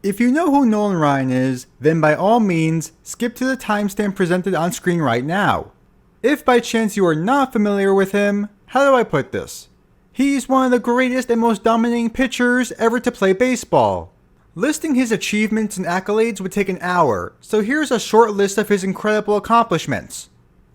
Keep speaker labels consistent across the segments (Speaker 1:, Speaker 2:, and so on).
Speaker 1: If you know who Nolan Ryan is, then by all means, skip to the timestamp presented on screen right now. If by chance you are not familiar with him, how do I put this? He's one of the greatest and most dominating pitchers ever to play baseball. Listing his achievements and accolades would take an hour, so here's a short list of his incredible accomplishments.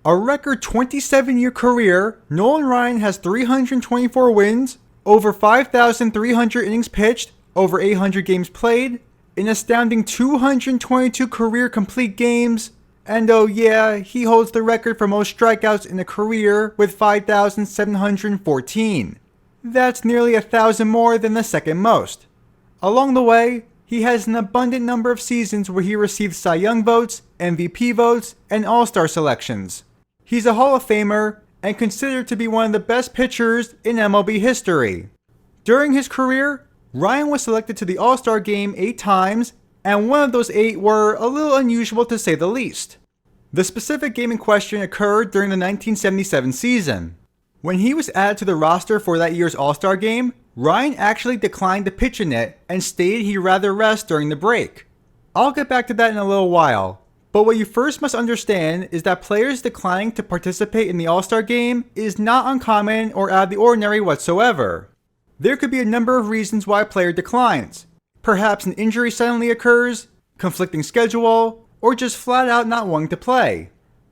Speaker 1: A record 27-year career, Nolan Ryan has 324 wins, over 5,300 innings pitched, over 800 games played, an astounding 222 career complete games, and oh yeah, he holds the record for most strikeouts in a career with 5,714. That's nearly 1,000 more than the second most. Along the way, he has an abundant number of seasons where he received Cy Young votes, MVP votes, and All-Star selections. He's a Hall of Famer and considered to be one of the best pitchers in MLB history. During his career, Ryan was selected to the All-Star game 8 times, and one of those 8 were a little unusual to say the least. The specific game in question occurred during the 1977 season. When he was added to the roster for that year's All-Star game, Ryan actually declined to pitch in it and stated he'd rather rest during the break. I'll get back to that in a little while, but what you first must understand is that players declining to participate in the All-Star game is not uncommon or out of the ordinary whatsoever. There could be a number of reasons why a player declines. Perhaps an injury suddenly occurs, conflicting schedule, or just flat out not wanting to play.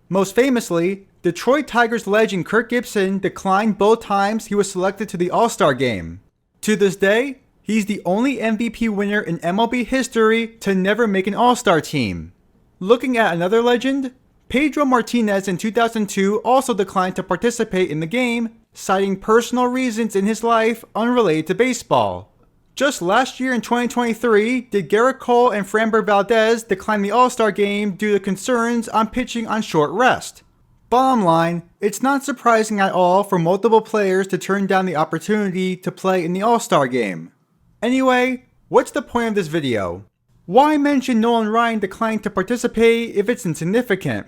Speaker 1: Most famously, Detroit Tigers legend Kirk Gibson declined both times he was selected to the All-Star game. To this day, he's the only MVP winner in MLB history to never make an All-Star team. Looking at another legend, Pedro Martinez in 2002 also declined to participate in the game, citing personal reasons in his life unrelated to baseball. Just last year in 2023, did Garrett Cole and Framber Valdez decline the All-Star game due to concerns on pitching on short rest. Bottom line, it's not surprising at all for multiple players to turn down the opportunity to play in the All-Star game. Anyway, what's the point of this video? Why mention Nolan Ryan declining to participate if it's insignificant?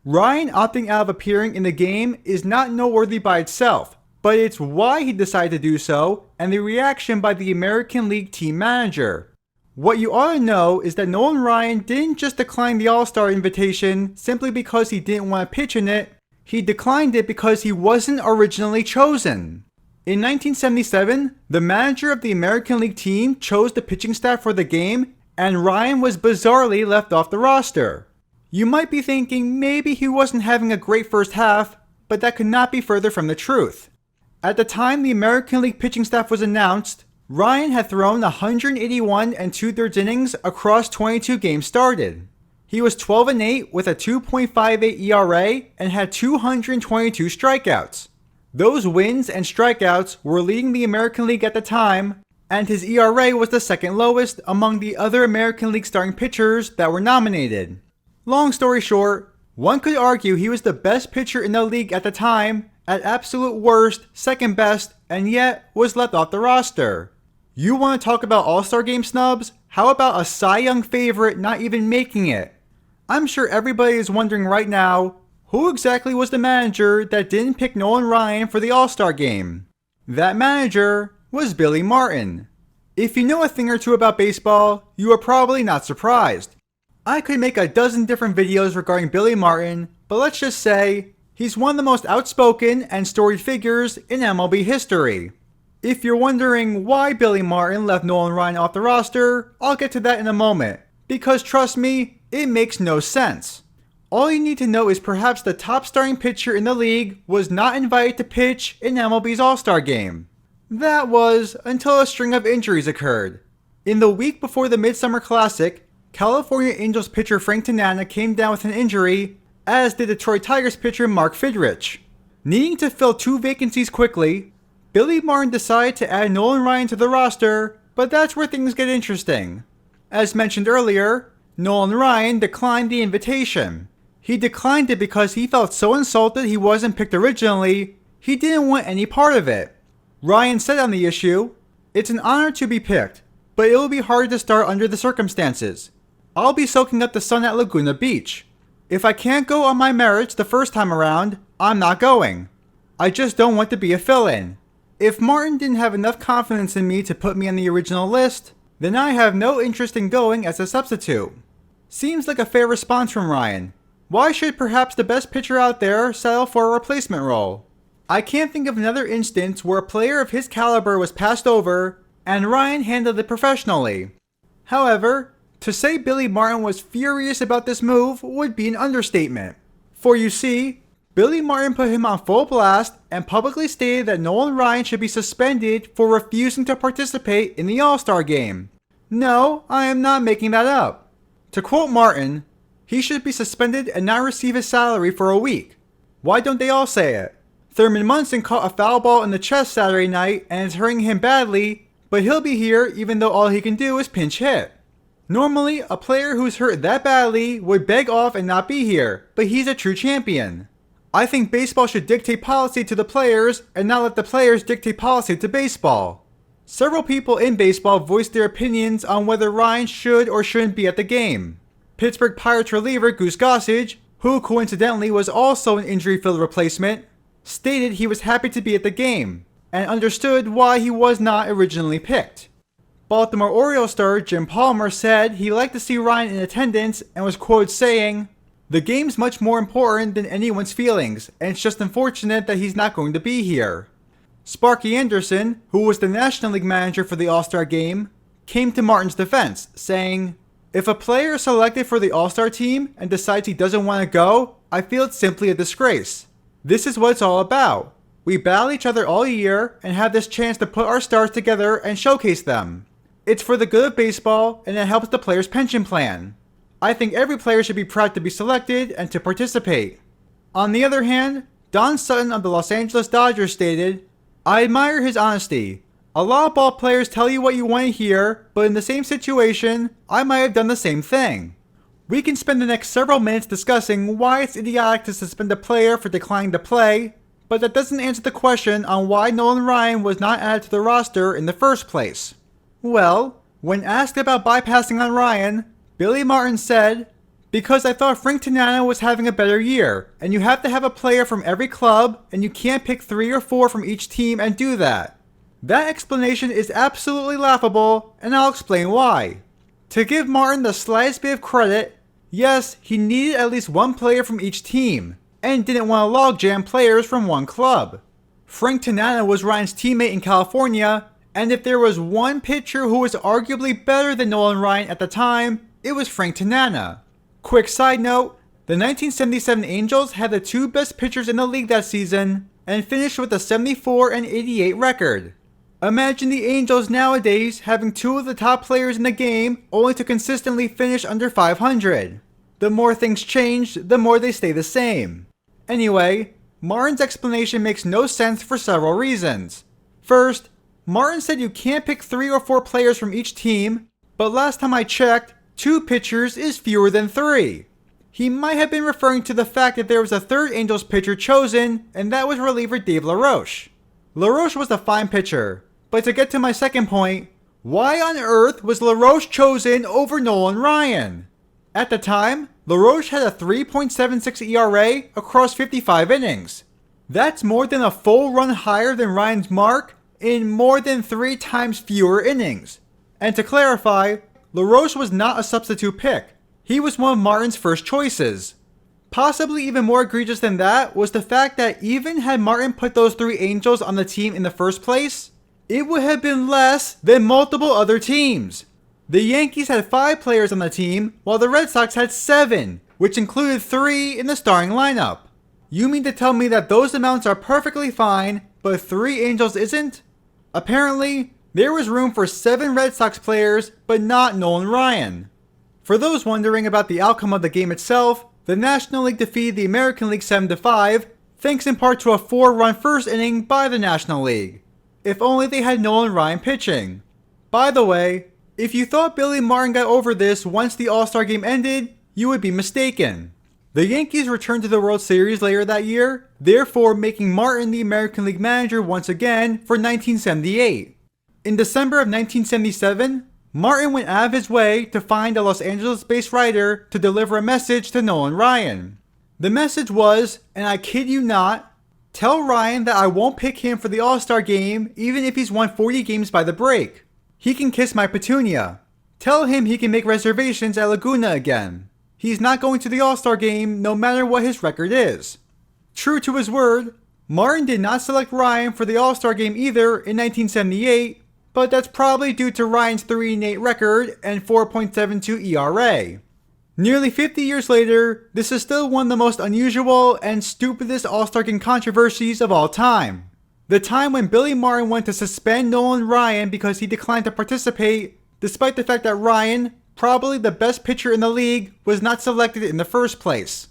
Speaker 1: Ryan opting out of appearing in the game is not noteworthy by itself, but it's why he decided to do so and the reaction by the American League team manager. What you ought to know is that Nolan Ryan didn't just decline the All-Star invitation simply because he didn't want to pitch in it, he declined it because he wasn't originally chosen. In 1977, the manager of the American League team chose the pitching staff for the game, and Ryan was bizarrely left off the roster. You might be thinking maybe he wasn't having a great first half, but that could not be further from the truth. At the time the American League pitching staff was announced, Ryan had thrown 181 2/3 innings across 22 games started. He was 12-8 with a 2.58 ERA and had 222 strikeouts. Those wins and strikeouts were leading the American League at the time, and his ERA was the second lowest among the other American League starting pitchers that were nominated. Long story short, one could argue he was the best pitcher in the league at the time, at absolute worst, second best, and yet was left off the roster. You want to talk about All-Star Game snubs? How about a Cy Young favorite not even making it? I'm sure everybody is wondering right now, who exactly was the manager that didn't pick Nolan Ryan for the All-Star Game? That manager was Billy Martin. If you know a thing or two about baseball, you are probably not surprised. I could make a dozen different videos regarding Billy Martin, but let's just say, he's one of the most outspoken and storied figures in MLB history. If you're wondering why Billy Martin left Nolan Ryan off the roster, I'll get to that in a moment, because trust me, it makes no sense. All you need to know is perhaps the top starting pitcher in the league was not invited to pitch in MLB's All-Star Game. That was until a string of injuries occurred. In the week before the Midsummer Classic, California Angels pitcher Frank Tanana came down with an injury, as did Detroit Tigers pitcher Mark Fidrich. Needing to fill 2 vacancies quickly, Billy Martin decided to add Nolan Ryan to the roster, but that's where things get interesting. As mentioned earlier, Nolan Ryan declined the invitation. He declined it because he felt so insulted he wasn't picked originally, he didn't want any part of it. Ryan said on the issue, "It's an honor to be picked, but it will be hard to start under the circumstances. I'll be soaking up the sun at Laguna Beach. If I can't go on my merits the first time around, I'm not going. I just don't want to be a fill-in. If Martin didn't have enough confidence in me to put me on the original list, then I have no interest in going as a substitute. Seems like a fair response from Ryan. Why should perhaps the best pitcher out there settle for a replacement role? I can't think of another instance where a player of his caliber was passed over and Ryan handled it professionally. However, to say Billy Martin was furious about this move would be an understatement. For you see, Billy Martin put him on full blast and publicly stated that Nolan Ryan should be suspended for refusing to participate in the All-Star game. No, I am not making that up. To quote Martin, he should be suspended and not receive his salary for a week. Why don't they all say it? Thurman Munson caught a foul ball in the chest Saturday night and is hurting him badly, but he'll be here even though all he can do is pinch hit. Normally, a player who's hurt that badly would beg off and not be here, but he's a true champion. I think baseball should dictate policy to the players and not let the players dictate policy to baseball. Several people in baseball voiced their opinions on whether Ryan should or shouldn't be at the game. Pittsburgh Pirates reliever Goose Gossage, who coincidentally was also an injury-filled replacement, stated he was happy to be at the game and understood why he was not originally picked. Baltimore Orioles star Jim Palmer said he liked to see Ryan in attendance and was quoted saying, "The game's much more important than anyone's feelings, and it's just unfortunate that he's not going to be here." Sparky Anderson, who was the National League manager for the All-Star game, came to Martin's defense, saying, "If a player is selected for the All-Star team and decides he doesn't want to go, I feel it's simply a disgrace. This is what it's all about. We battle each other all year and have this chance to put our stars together and showcase them. It's for the good of baseball and it helps the player's pension plan. I think every player should be proud to be selected and to participate." On the other hand, Don Sutton of the Los Angeles Dodgers stated, "I admire his honesty. A lot of ball players tell you what you want to hear, but in the same situation, I might have done the same thing. We can spend the next several minutes discussing why it's idiotic to suspend a player for declining to play, but that doesn't answer the question on why Nolan Ryan was not added to the roster in the first place." Well, when asked about bypassing on Ryan, Billy Martin said, "Because I thought Frank Tanana was having a better year, and you have to have a player from every club, and you can't pick 3 or 4 from each team and do that. That explanation is absolutely laughable, and I'll explain why. To give Martin the slightest bit of credit, yes, he needed at least one player from each team, and didn't want to logjam players from one club. Frank Tanana was Ryan's teammate in California, and if there was one pitcher who was arguably better than Nolan Ryan at the time, it was Frank Tanana. Quick side note, the 1977 Angels had the 2 best pitchers in the league that season, and finished with a 74-88 record. Imagine the Angels nowadays having 2 of the top players in the game only to consistently finish under 500. The more things change, the more they stay the same. Anyway, Martin's explanation makes no sense for several reasons. First, Martin said you can't pick 3 or 4 players from each team, but last time I checked, 2 pitchers is fewer than 3. He might have been referring to the fact that there was a 3rd Angels pitcher chosen, and that was reliever Dave LaRoche. LaRoche was a fine pitcher, but to get to my second point, why on earth was LaRoche chosen over Nolan Ryan? At the time, LaRoche had a 3.76 ERA across 55 innings. That's more than a full run higher than Ryan's mark in more than 3 times fewer innings. And to clarify, LaRoche was not a substitute pick. He was one of Martin's first choices. Possibly even more egregious than that was the fact that even had Martin put those 3 Angels on the team in the first place, it would have been less than multiple other teams. The Yankees had 5 players on the team, while the Red Sox had 7, which included 3 in the starting lineup. You mean to tell me that those amounts are perfectly fine, but 3 Angels isn't? Apparently, there was room for 7 Red Sox players, but not Nolan Ryan. For those wondering about the outcome of the game itself, the National League defeated the American League 7-5, thanks in part to a 4-run first inning by the National League. If only they had Nolan Ryan pitching. By the way, if you thought Billy Martin got over this once the All-Star game ended, you would be mistaken. The Yankees returned to the World Series later that year, therefore making Martin the American League manager once again for 1978. In December of 1977, Martin went out of his way to find a Los Angeles-based writer to deliver a message to Nolan Ryan. The message was, and I kid you not, "Tell Ryan that I won't pick him for the All-Star game even if he's won 40 games by the break. He can kiss my petunia. Tell him he can make reservations at Laguna again. He's not going to the All-Star game no matter what his record is. True to his word, Martin did not select Ryan for the All-Star game either in 1978, but that's probably due to Ryan's 3-8 record and 4.72 ERA. Nearly 50 years later, this is still one of the most unusual and stupidest All-Star game controversies of all time. The time when Billy Martin went to suspend Nolan Ryan because he declined to participate, despite the fact that Ryan, probably the best pitcher in the league, was not selected in the first place.